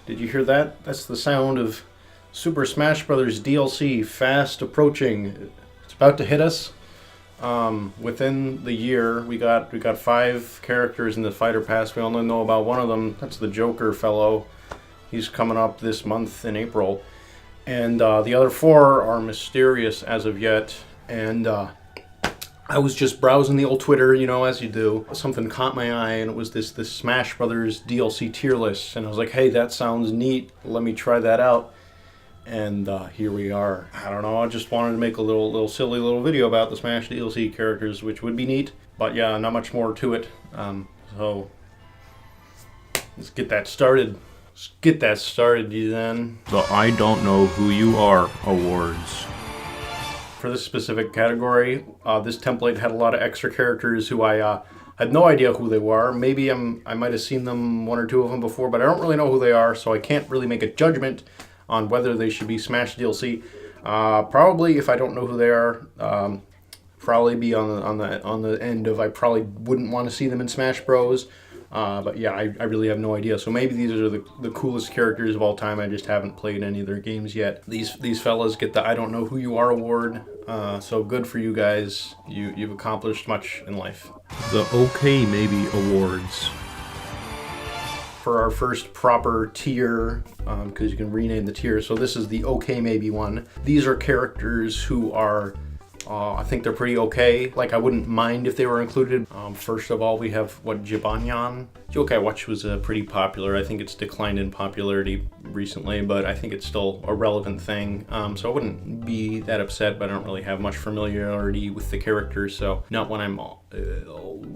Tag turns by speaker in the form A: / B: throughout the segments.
A: Did you hear that? That's the sound of Super Smash Bros. DLC fast approaching. It's about to hit us. Within the year, we got 5 characters in the Fighter Pass. We only know about one of them. That's the Joker fellow. He's coming up this month in April. And the other 4 are mysterious as of yet. And I was just browsing the old Twitter, you know, as you do. Something caught my eye, and it was this Smash Brothers DLC tier list. And I was like, hey, that sounds neat. Let me try that out. And here we are. I don't know, I just wanted to make a little silly little video about the Smash DLC characters, which would be neat. But yeah, not much more to it. So let's get that started. You then.
B: The I Don't Know Who You Are awards.
A: For this specific category, this template had a lot of extra characters who I had no idea who they were. Maybe I might have seen them, 1 or 2 of them before, but I don't really know who they are, so I can't really make a judgment on whether they should be Smash DLC. Probably, if I don't know who they are, probably be on the end of I probably wouldn't want to see them in Smash Bros. But yeah, I really have no idea. So maybe these are the coolest characters of all time. I just haven't played any of their games yet. These fellas get the I Don't Know Who You Are award. So good for you guys. You've accomplished much in life.
B: The OK Maybe awards.
A: For our first proper tier, because you can rename the tier. So this is the OK Maybe one. These are characters who are, I think they're pretty okay. Like, I wouldn't mind if they were included. First of all, we have, Jibanyan? Yokai Watch was pretty popular. I think it's declined in popularity recently, but I think it's still a relevant thing. So I wouldn't be that upset, but I don't really have much familiarity with the characters, so not one I'm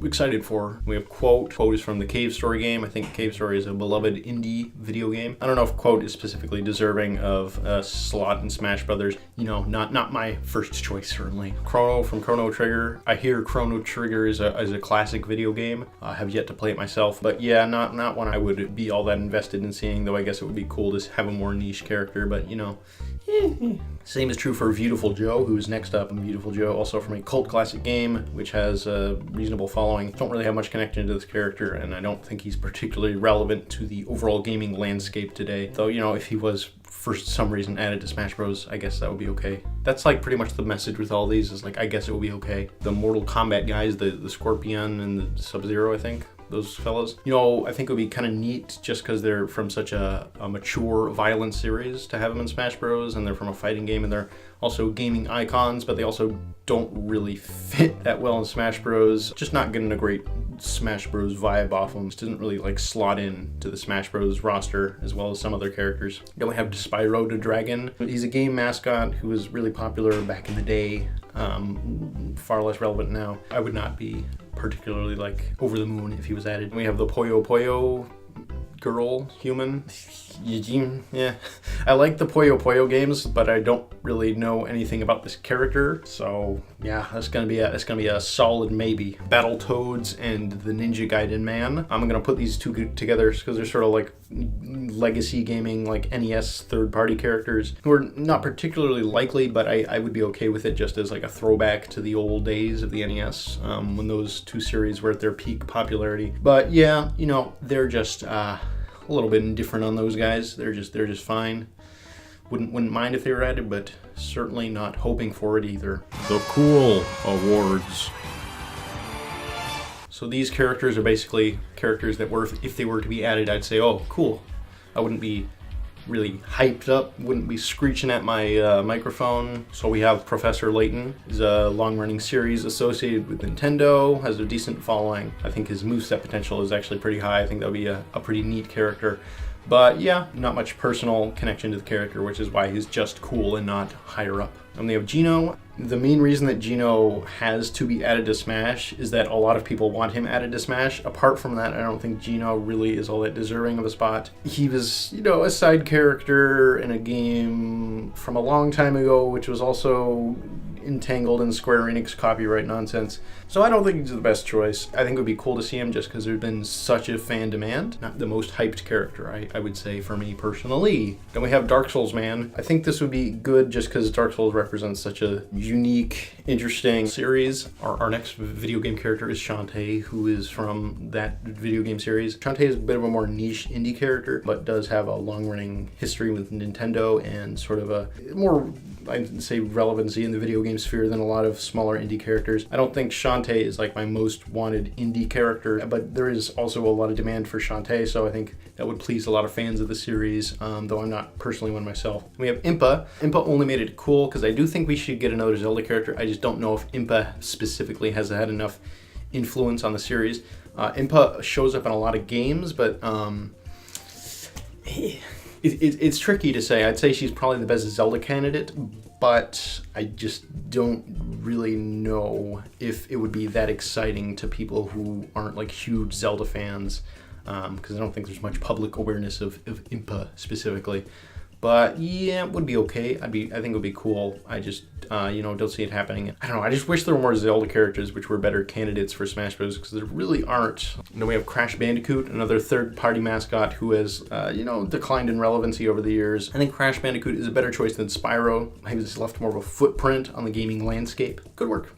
A: excited for. We have Quote. Quote is from the Cave Story game. I think Cave Story is a beloved indie video game. I don't know if Quote is specifically deserving of a slot in Smash Brothers. You know, not my first choice, certainly. Chrono from Chrono Trigger. I hear Chrono Trigger is a classic video game. I have yet to play it myself, but yeah, not one I would be all that invested in seeing, though I guess it would be cool to have a more niche character, but you know. Same is true for Beautiful Joe, who's next up. And Beautiful Joe, also from a cult classic game, which has a reasonable following. Don't really have much connection to this character, and I don't think he's particularly relevant to the overall gaming landscape today. Though, you know, if he was for some reason added to Smash Bros, I guess that would be okay. That's like pretty much the message with all these, is like, I guess it would be okay. The Mortal Kombat guys, the Scorpion and the Sub-Zero, I think. Those fellas. You know, I think it would be kind of neat just because they're from such a mature, violent series to have them in Smash Bros. And they're from a fighting game, and they're also gaming icons, but they also don't really fit that well in Smash Bros. Just not getting a great Smash Bros. Vibe off them. Just doesn't really like slot in to the Smash Bros. Roster as well as some other characters. Then we have Spyro the Dragon. He's a game mascot who was really popular back in the day. Far less relevant now. I would not be particularly like over the moon if he was added. We have the Puyo Puyo girl human. Yeah, I like the Puyo Puyo games, but I don't really know anything about this character. So yeah, that's gonna be a solid maybe. Battletoads and the Ninja Gaiden Man. I'm gonna put these two together because they're sort of like legacy gaming, like NES third-party characters who are not particularly likely, but I would be okay with it just as like a throwback to the old days of the NES, when those 2 series were at their peak popularity. But yeah, you know, they're just a little bit indifferent on those guys. They're just fine. Wouldn't mind if they were added, but certainly not hoping for it either.
B: The Cool awards.
A: So these characters are basically characters that were, if they were to be added, I'd say, oh, cool. I wouldn't be really hyped up, wouldn't be screeching at my microphone. So we have Professor Layton. He's a long-running series associated with Nintendo, has a decent following. I think his moveset potential is actually pretty high. I think that would be a pretty neat character. But yeah, not much personal connection to the character, which is why he's just cool and not higher up. And we have Geno. The main reason that Geno has to be added to Smash is that a lot of people want him added to Smash. Apart from that, I don't think Geno really is all that deserving of a spot. He was, you know, a side character in a game from a long time ago, which was also entangled in Square Enix copyright nonsense. So I don't think he's the best choice. I think it would be cool to see him just because there's been such a fan demand. Not the most hyped character, I would say, for me personally. Then we have Dark Souls Man. I think this would be good just because Dark Souls represents such a unique, interesting series. Our next video game character is Shantae, who is from that video game series. Shantae is a bit of a more niche indie character, but does have a long-running history with Nintendo and sort of a more, I'd say, relevancy in the video game sphere than a lot of smaller indie characters. I don't think Shantae is like my most wanted indie character, but there is also a lot of demand for Shantae, so I think that would please a lot of fans of the series, though I'm not personally one myself. We have Impa. Impa only made it cool because I do think we should get another Zelda character. I just don't know if Impa specifically has had enough influence on the series. Impa shows up in a lot of games, but it's tricky to say. I'd say she's probably the best Zelda candidate, but I just don't really know if it would be that exciting to people who aren't like huge Zelda fans, because I don't think there's much public awareness of Impa specifically. But yeah, it would be okay. I think it would be cool. I just, don't see it happening. I don't know. I just wish there were more Zelda characters which were better candidates for Smash Bros. Because there really aren't. Then we have Crash Bandicoot, another third-party mascot who has, declined in relevancy over the years. I think Crash Bandicoot is a better choice than Spyro. He was left more of a footprint on the gaming landscape. Good work.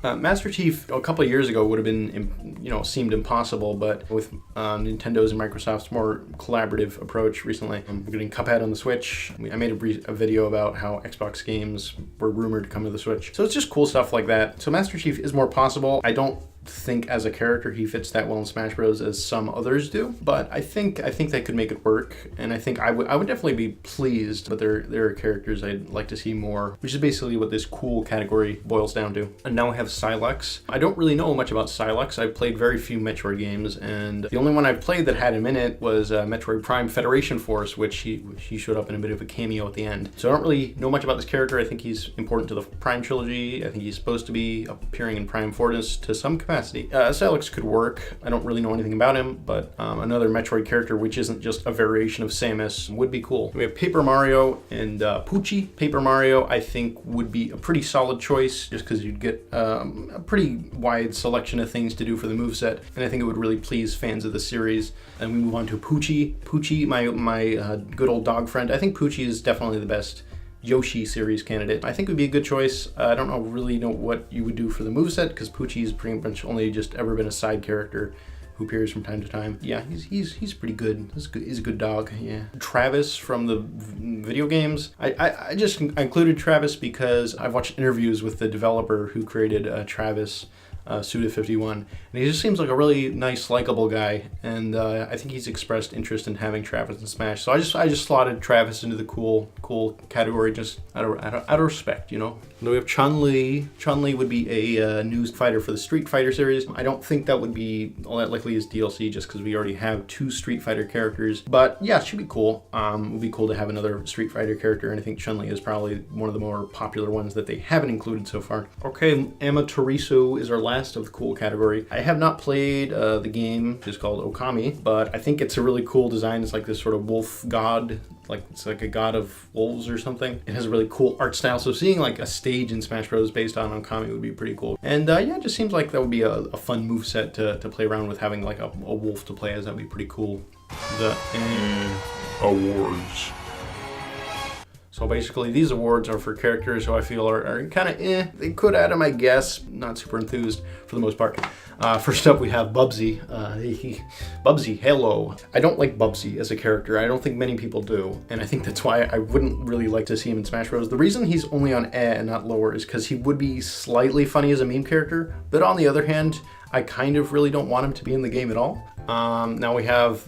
A: Master Chief a couple of years ago would have been, seemed impossible, but with Nintendo's and Microsoft's more collaborative approach recently, we're getting Cuphead on the Switch. I made a video about how Xbox games were rumored to come to the Switch. So it's just cool stuff like that. So Master Chief is more possible. I don't think as a character he fits that well in Smash Bros. As some others do, but I think they could make it work, and I think I would definitely be pleased. But there are characters I'd like to see more, which is basically what this cool category boils down to. And now we have Sylux. I don't really know much about Sylux. I've played very few Metroid games, and the only one I've played that had him in it was Metroid Prime Federation Force, which he showed up in a bit of a cameo at the end. So I don't really know much about this character. I think he's important to the Prime trilogy. I think he's supposed to be appearing in Prime Fortis to some capacity. Sylux could work. I don't really know anything about him, but another Metroid character which isn't just a variation of Samus would be cool. We have Paper Mario and Poochie. Paper Mario, I think, would be a pretty solid choice just because you'd get a pretty wide selection of things to do for the moveset, and I think it would really please fans of the series. And we move on to Poochie. Poochie, my good old dog friend. I think Poochie is definitely the best Yoshi series candidate. I think would be a good choice. I don't really know what you would do for the moveset because Poochie's pretty much only just ever been a side character who appears from time to time. Yeah, he's pretty good. He's a good dog. Yeah. Travis from the video games. I just included Travis because I've watched interviews with the developer who created Travis, Suda51, and he just seems like a really nice, likable guy, and I think he's expressed interest in having Travis in Smash. So I just slotted Travis into the cool category, just out of respect, Then we have Chun-Li. Chun-Li would be a new fighter for the Street Fighter series. I don't think that would be all that likely as DLC, just because we already have 2 Street Fighter characters. But yeah, it should be cool. It would be cool to have another Street Fighter character, and I think Chun-Li is probably one of the more popular ones that they haven't included so far. Okay, Amaterasu is our last of the cool category. I have not played the game, which is called Okami, but I think it's a really cool design. It's like this sort of wolf god, like it's like a god of wolves or something. It has a really cool art style, so seeing like a stage in Smash Bros. Based on Okami would be pretty cool. And it just seems like that would be a fun moveset to play around with, having like a wolf to play as. That'd be pretty cool. The
B: Awards.
A: So basically, these awards are for characters who I feel are kind of They could add them, I guess. Not super enthused for the most part. First up, we have Bubsy. Bubsy, hello. I don't like Bubsy as a character. I don't think many people do. And I think that's why I wouldn't really like to see him in Smash Bros. The reason he's only on and not lower is because he would be slightly funny as a meme character. But on the other hand, I kind of really don't want him to be in the game at all. Now we have,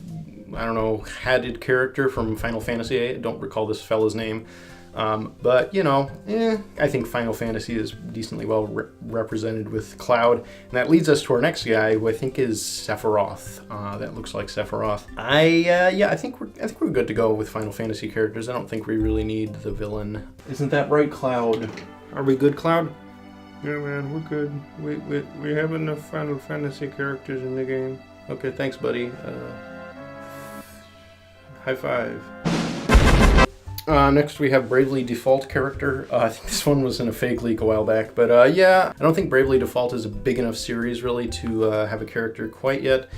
A: I don't know, Hadded character from Final Fantasy VIII. I don't recall this fella's name. But I think Final Fantasy is decently well represented with Cloud. And that leads us to our next guy, who I think is Sephiroth. That looks like Sephiroth. I think we're good to go with Final Fantasy characters. I don't think we really need the villain. Isn't that right, Cloud? Are we good, Cloud?
C: Yeah, man, we're good. We have enough Final Fantasy characters in the game.
A: Okay, thanks, buddy. High five. Next we have Bravely Default character. I think this one was in a fake leak a while back, but yeah, I don't think Bravely Default is a big enough series really to have a character quite yet.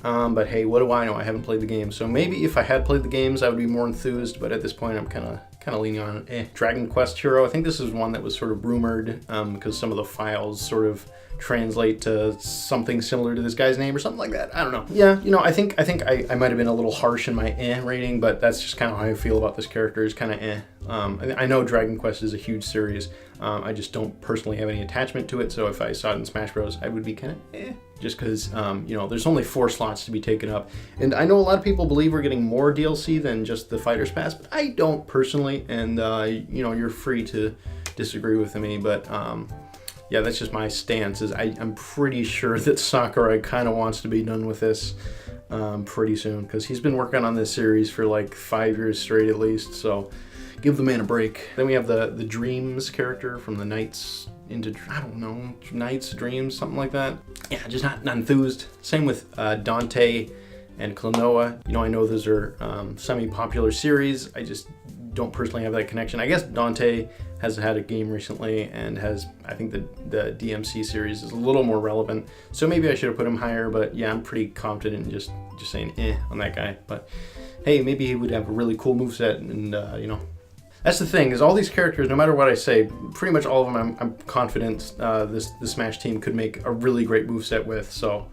A: But hey, what do I know? I haven't played the game, so maybe if I had played the games, I would be more enthused. But at this point, I'm kind of leaning on Dragon Quest hero. I think this is one that was sort of rumored because some of the files sort of translate to something similar to this guy's name or something like that. I don't know. Yeah, you know, I think I might have been a little harsh in my rating, but that's just kind of how I feel about this character. Is kind of I know Dragon Quest is a huge series. I just don't personally have any attachment to it, so if I saw it in Smash Bros, I would be kind of just because, you know, there's only 4 slots to be taken up. And I know a lot of people believe we're getting more DLC than just the Fighter's Pass, but I don't personally, and, you know, you're free to disagree with me, but, yeah, that's just my stance. Is I'm pretty sure that Sakurai kind of wants to be done with this pretty soon, because he's been working on this series for like 5 years straight at least, so give the man a break. Then we have the Dreams character from the Knights into, I don't know, Knights, Dreams, something like that. Yeah, just not enthused. Same with Dante and Klonoa. You know, I know those are semi-popular series. I just don't personally have that connection. I guess Dante has had a game recently and has, I think the DMC series is a little more relevant. So maybe I should have put him higher, but yeah, I'm pretty confident in just saying on that guy. But hey, maybe he would have a really cool moveset, and you know, that's the thing, is all these characters, no matter what I say, pretty much all of them I'm confident the Smash team could make a really great moveset with. So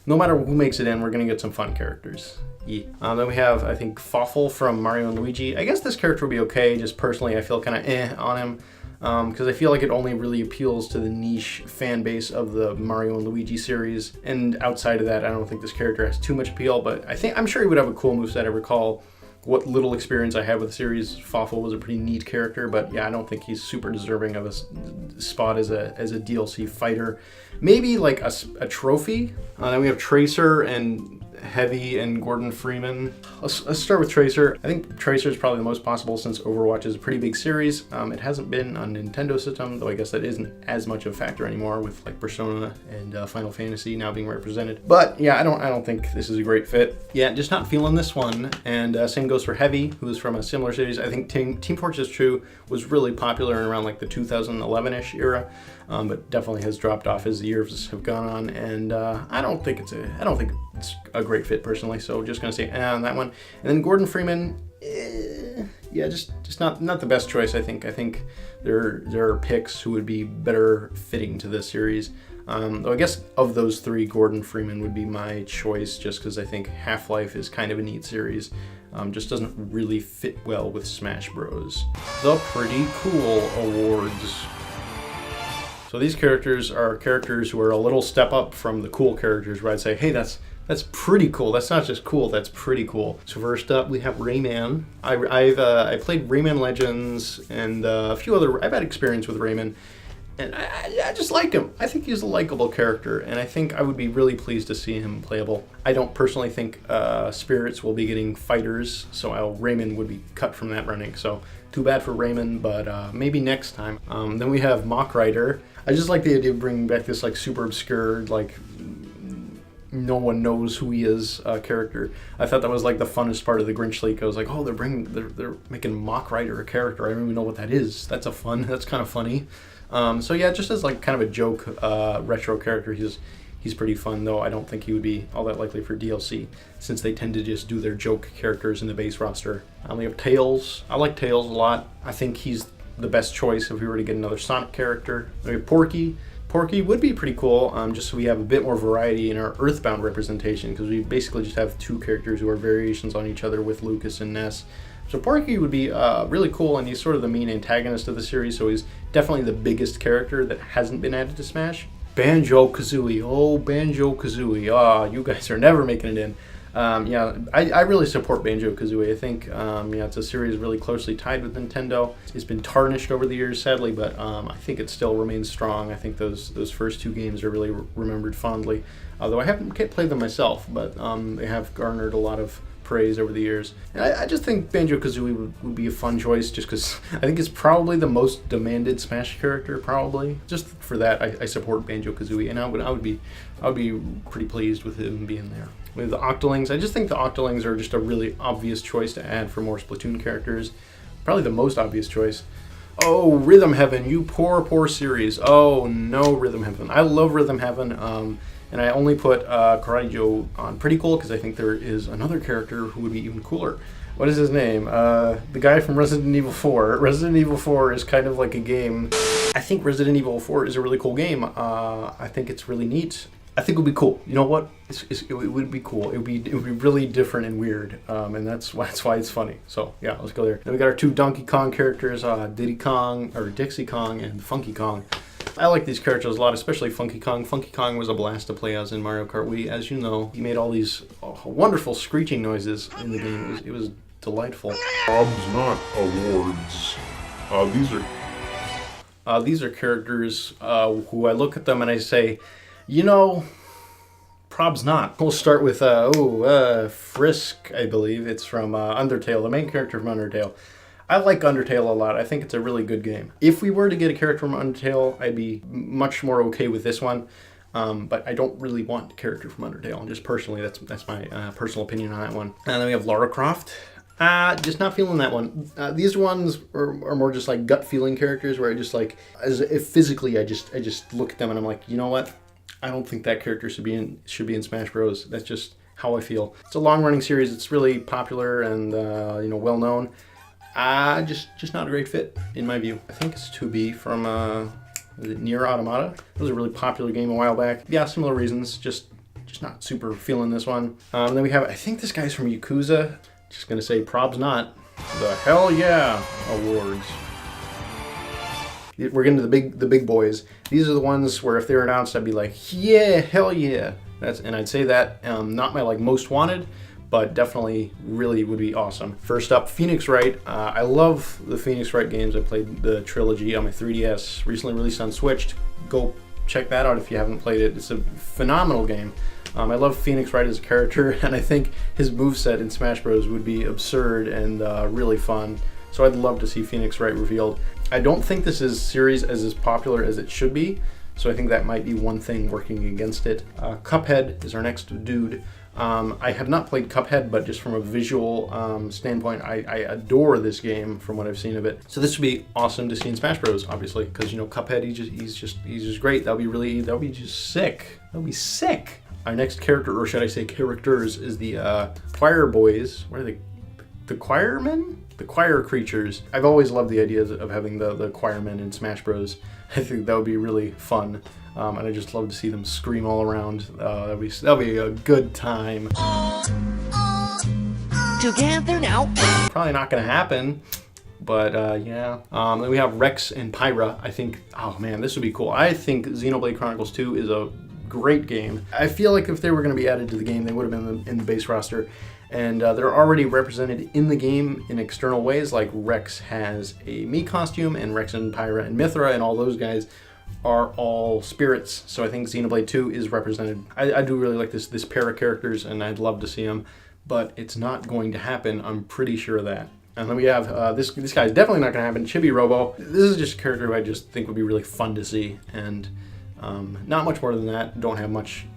A: no matter who makes it in, we're going to get some fun characters. Yeah. Then we have, I think, Fawful from Mario and Luigi. I guess this character would be okay. Just personally, I feel kind of on him. Because I feel like it only really appeals to the niche fan base of the Mario and Luigi series. And outside of that, I don't think this character has too much appeal. But I'm sure he would have a cool moveset. I recall what little experience I had with the series, Fawful was a pretty neat character, but yeah, I don't think he's super deserving of a spot as a DLC fighter. Maybe like a trophy. Then we have Tracer and Heavy and Gordon Freeman. Let's start with Tracer. I think Tracer is probably the most possible since Overwatch is a pretty big series. It hasn't been on Nintendo system, though I guess that isn't as much of a factor anymore with like Persona and Final Fantasy now being represented. But yeah, I don't think this is a great fit. Yeah, just not feeling this one. And same goes for Heavy, who is from a similar series. I think Team Fortress 2 was really popular in around like the 2011-ish era, but definitely has dropped off as the years have gone on. And I don't think it's a great fit personally, so just gonna say on that one. And then Gordon Freeman, yeah, just not the best choice. I think there are picks who would be better fitting to this series. Though I guess of those 3, Gordon Freeman would be my choice, just because I think Half-Life is kind of a neat series. Just doesn't really fit well with Smash Bros. The Pretty Cool Awards. So these characters are characters who are a little step up from the cool characters, where I'd say, hey, that's pretty cool. That's not just cool, that's pretty cool. So first up, we have Rayman. I played Rayman Legends and a few other. I've had experience with Rayman, and I just like him. I think he's a likable character, and I think I would be really pleased to see him playable. I don't personally think Spirits will be getting fighters, so Rayman would be cut from that running. So too bad for Rayman, but maybe next time. Then we have Mock Rider. I just like the idea of bringing back this like super obscure, like no one knows who he is character. I thought that was like the funnest part of the Grinch leak. I was like, oh, they're making Mock Rider a character. I don't even know what that is. That's kind of funny. So yeah, just as like kind of a joke retro character, he's pretty fun, though I don't think he would be all that likely for DLC, since they tend to just do their joke characters in the base roster. We have Tails. I like Tails a lot. I think he's the best choice if we were to get another Sonic character. We have Porky. Porky would be pretty cool, just so we have a bit more variety in our Earthbound representation, because we basically just have 2 characters who are variations on each other with Lucas and Ness. So Porky would be really cool, and he's sort of the main antagonist of the series, so he's definitely the biggest character that hasn't been added to Smash. Banjo-Kazooie. Oh, Banjo-Kazooie. You guys are never making it in. Yeah, I really support Banjo-Kazooie. I think, yeah, it's a series really closely tied with Nintendo. It's been tarnished over the years, sadly, but I think it still remains strong. I think those first 2 games are really remembered fondly. Although I haven't played them myself, but they have garnered a lot of praise over the years. And I just think Banjo-Kazooie would be a fun choice, just because I think it's probably the most demanded Smash character, probably. Just for that, I support Banjo-Kazooie, and I would be pretty pleased with him being there. With the Octolings, I just think the Octolings are just a really obvious choice to add for more Splatoon characters. probably the most obvious choice. Oh, Rhythm Heaven, you poor series. Oh no, Rhythm Heaven. I love Rhythm Heaven, and I only put Karate Joe on pretty cool because I think there is another character who would be even cooler. What is his name? The guy from Resident Evil 4. Resident Evil 4 is kind of like a game. I think Resident Evil 4 is a really cool game. I think it's really neat. I think it would be cool. You know what? It would be cool. It would be really different and weird, and that's why it's funny. So yeah, let's go there. Then we got our two Donkey Kong characters, Diddy Kong or Dixie Kong and Funky Kong. I like these characters a lot, especially Funky Kong. Funky Kong was a blast to play as in Mario Kart Wii. As you know, he made all these wonderful screeching noises in the game. It was delightful.
D: Probs not awards.
A: These are characters who I look at them and I say, you know, probs not. We'll start with Frisk, I believe. It's from Undertale, the main character from Undertale. I like Undertale a lot. I think it's a really good game. If we were to get a character from Undertale, I'd be much more okay with this one. But I don't really want a character from Undertale. Just personally, that's my personal opinion on that one. And then we have Lara Croft. Just not feeling that one. These ones are more just like gut feeling characters where I just like, if physically I just look at them and I'm like, you know what? I don't think that character should be in Smash Bros. That's just how I feel. It's a long running series. It's really popular and well known. Just not a great fit in my view. I think it's 2B from is it Nier Automata? It was a really popular game a while back. Yeah, similar reasons. Just not super feeling this one. Then we have, I think this guy's from Yakuza. Just gonna say probs not. The Hell Yeah Awards. We're getting to the big boys. These are the ones where if they're announced, I'd be like, yeah, hell yeah. And I'd say that not my like most wanted, but definitely really would be awesome. First up, Phoenix Wright. I love the Phoenix Wright games. I played the trilogy on my 3DS, recently released on Switch. Go check that out if you haven't played it. It's a phenomenal game. I love Phoenix Wright as a character, and I think his moveset in Smash Bros. Would be absurd and really fun. So I'd love to see Phoenix Wright revealed. I don't think this series is as popular as it should be, so I think that might be one thing working against it. Cuphead is our next dude. I have not played Cuphead, but just from a visual standpoint, I adore this game from what I've seen of it. So this would be awesome to see in Smash Bros. Obviously, because Cuphead, he's just great. That'll be just sick. That'll be sick. Our next character, or should I say characters, is the Choir Boys. What are they? The Choirmen? The Choir Creatures. I've always loved the idea of having the Choirmen in Smash Bros. I think that would be really fun. And I just love to see them scream all around. That'll be a good time.
E: Together now.
A: Probably not gonna happen, but yeah. Then we have Rex and Pyra. I think, oh man, this would be cool. I think Xenoblade Chronicles 2 is a great game. I feel like if they were going to be added to the game, they would have been in the base roster. And they're already represented in the game in external ways, like Rex has a Mii costume, and Rex and Pyra and Mithra and all those guys are all spirits. So I think Xenoblade 2 is represented. I do really like this pair of characters, and I'd love to see them, but it's not going to happen. I'm pretty sure of that. And then we have this guy's definitely not going to happen, Chibi Robo. This is just a character who I just think would be really fun to see, and not much more than that. Don't have much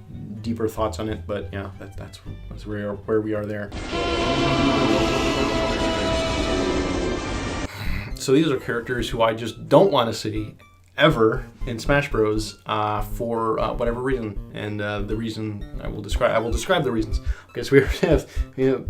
A: deeper thoughts on it, but yeah, that's where we are there. So these are characters who I just don't want to see ever in Smash Bros. For whatever reason, and the reason I will describe the reasons. Okay, so we have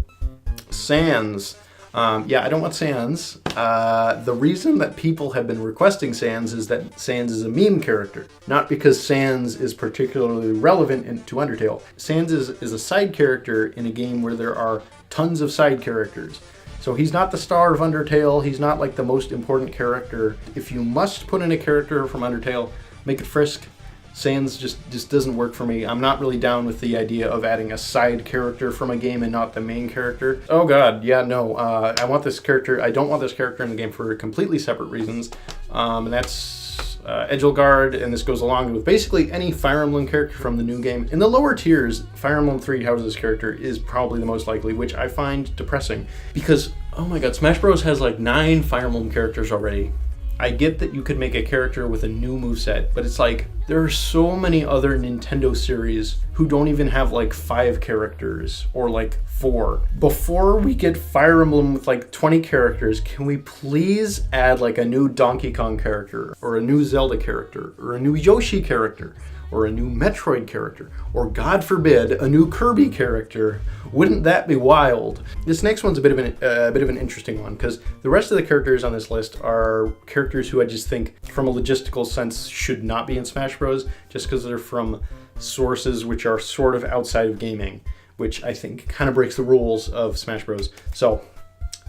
A: Sans. Yeah, I don't want Sans. The reason that people have been requesting Sans is that Sans is a meme character, not because Sans is particularly relevant to Undertale. Sans is a side character in a game where there are tons of side characters. So he's not the star of Undertale, he's not like the most important character. If you must put in a character from Undertale, make it Frisk. Sans just doesn't work for me. I'm not really down with the idea of adding a side character from a game and not the main character. Oh god, yeah, no. I want this character. I don't want this character in the game for completely separate reasons. And that's Edgelgard, and this goes along with basically any Fire Emblem character from the new game. In the lower tiers, Fire Emblem Three Houses character is probably the most likely, which I find depressing. Because, oh my god, Smash Bros. Has like 9 Fire Emblem characters already. I get that you could make a character with a new moveset, but it's like, there are so many other Nintendo series who don't even have like 5 characters or like 4. Before we get Fire Emblem with like 20 characters, can we please add like a new Donkey Kong character, or a new Zelda character, or a new Yoshi character, or a new Metroid character, or God forbid, a new Kirby character? Wouldn't that be wild? This next one's a bit of an interesting one, because the rest of the characters on this list are characters who I just think, from a logistical sense, should not be in Smash Bros. Just because they're from sources which are sort of outside of gaming, which I think kind of breaks the rules of Smash Bros. So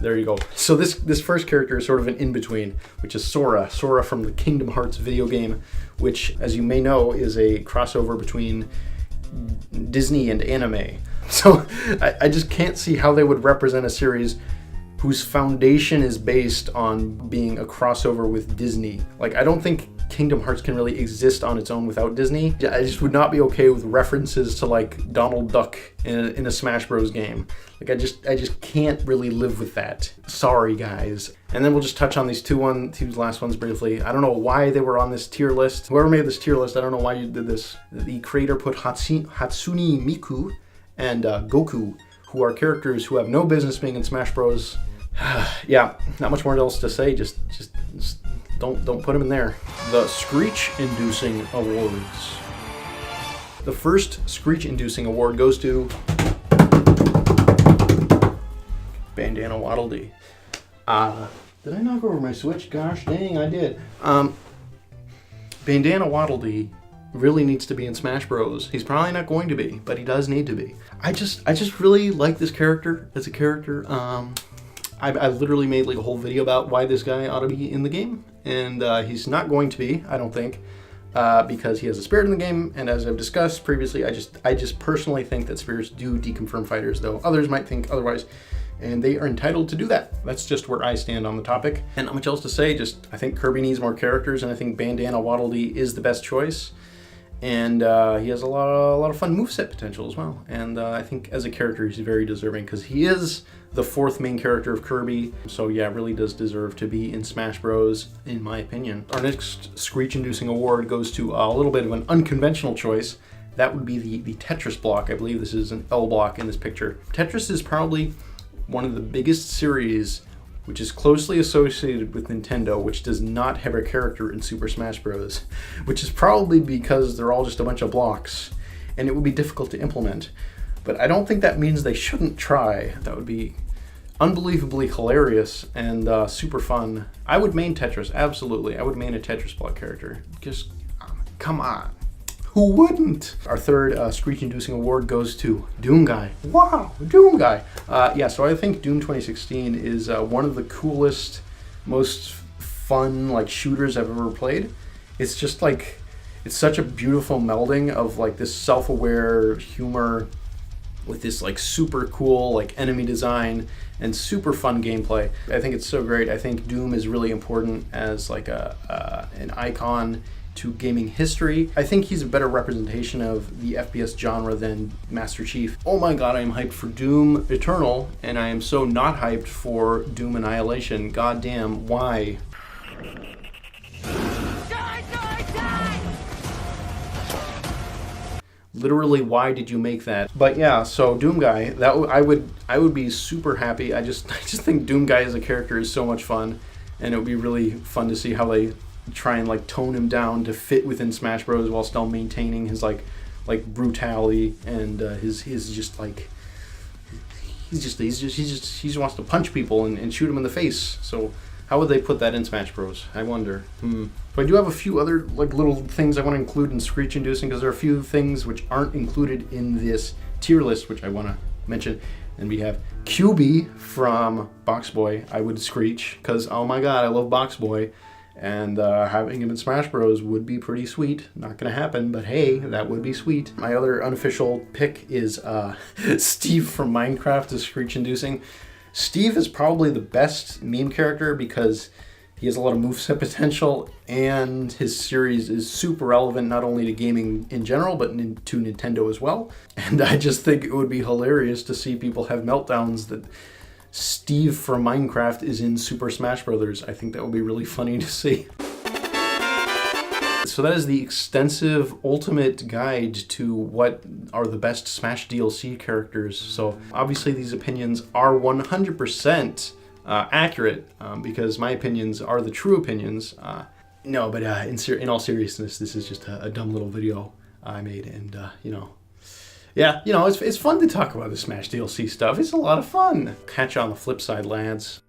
A: there you go. So this first character is sort of an in-between, which is Sora. Sora from the Kingdom Hearts video game, which, as you may know, is a crossover between Disney and anime. So I just can't see how they would represent a series whose foundation is based on being a crossover with Disney. Like, I don't think Kingdom Hearts can really exist on its own without Disney. I just would not be okay with references to like Donald Duck in a Smash Bros game. Like, I just can't really live with that. Sorry, guys. And then we'll just touch on these two last ones briefly. I don't know why they were on this tier list. Whoever made this tier list, I don't know why you did this. The creator put Hatsune Miku and Goku, who are characters who have no business being in Smash Bros. Yeah, not much more else to say. Just don't put them in there. The Screech-inducing awards. The first Screech-inducing award goes to Bandana Waddle Dee. Did I knock over my Switch? Gosh dang, I did. Bandana Waddle Dee really needs to be in Smash Bros. He's probably not going to be, but he does need to be. I just really like this character as a character. I literally made like a whole video about why this guy ought to be in the game, and he's not going to be, I don't think, because he has a spirit in the game, and as I've discussed previously, I just personally think that spirits do deconfirm fighters, though others might think otherwise, and they are entitled to do that. That's just where I stand on the topic. And not much else to say, just I think Kirby needs more characters, and I think Bandana Waddle Dee is the best choice. And he has a lot of fun moveset potential as well. And I think as a character, he's very deserving because he is the 4th main character of Kirby. So yeah, really does deserve to be in Smash Bros, in my opinion. Our next Screech-inducing award goes to a little bit of an unconventional choice. That would be the Tetris block. I believe this is an L block in this picture. Tetris is probably one of the biggest series which is closely associated with Nintendo, which does not have a character in Super Smash Bros., which is probably because they're all just a bunch of blocks, and it would be difficult to implement. But I don't think that means they shouldn't try. That would be unbelievably hilarious and super fun. I would main Tetris, absolutely. I would main a Tetris block character. Just, come on. Who wouldn't? Our third Screech-inducing award goes to Doom Guy. Wow, Doom Guy. Yeah, so I think Doom 2016 is one of the coolest, most fun like shooters I've ever played. It's just like, it's such a beautiful melding of like this self-aware humor with this like super cool like enemy design and super fun gameplay. I think it's so great. I think Doom is really important as like an icon to gaming history. I think he's a better representation of the FPS genre than Master Chief. Oh my god, I am hyped for Doom Eternal, and I am so not hyped for Doom Annihilation. God damn, why? Literally, why did you make that? But yeah, so Doom Guy, I would be super happy. I just think Doom Guy as a character is so much fun, and it would be really fun to see how they try and like tone him down to fit within Smash Bros. While still maintaining his like brutality and his just like he just wants to punch people and shoot them in the face. So how would they put that in Smash Bros? I wonder. But I do have a few other like little things I want to include in Screech-inducing, because there are a few things which aren't included in this tier list which I want to mention. And we have QB from Box Boy. I would Screech because oh my god, I love Box Boy. And having him in Smash Bros would be pretty sweet. Not gonna happen, but hey, that would be sweet. My other unofficial pick is Steve from Minecraft as Screech-inducing. Steve is probably the best meme character because he has a lot of moveset potential, and his series is super relevant not only to gaming in general, but to Nintendo as well. And I just think it would be hilarious to see people have meltdowns that Steve from Minecraft is in Super Smash Brothers. I think that would be really funny to see. So that is the extensive ultimate guide to what are the best Smash DLC characters. So obviously these opinions are 100% accurate because my opinions are the true opinions. No, but in all seriousness, this is just a dumb little video I made, and you know, yeah, you know, it's fun to talk about the Smash DLC stuff. It's a lot of fun. Catch you on the flip side, lads.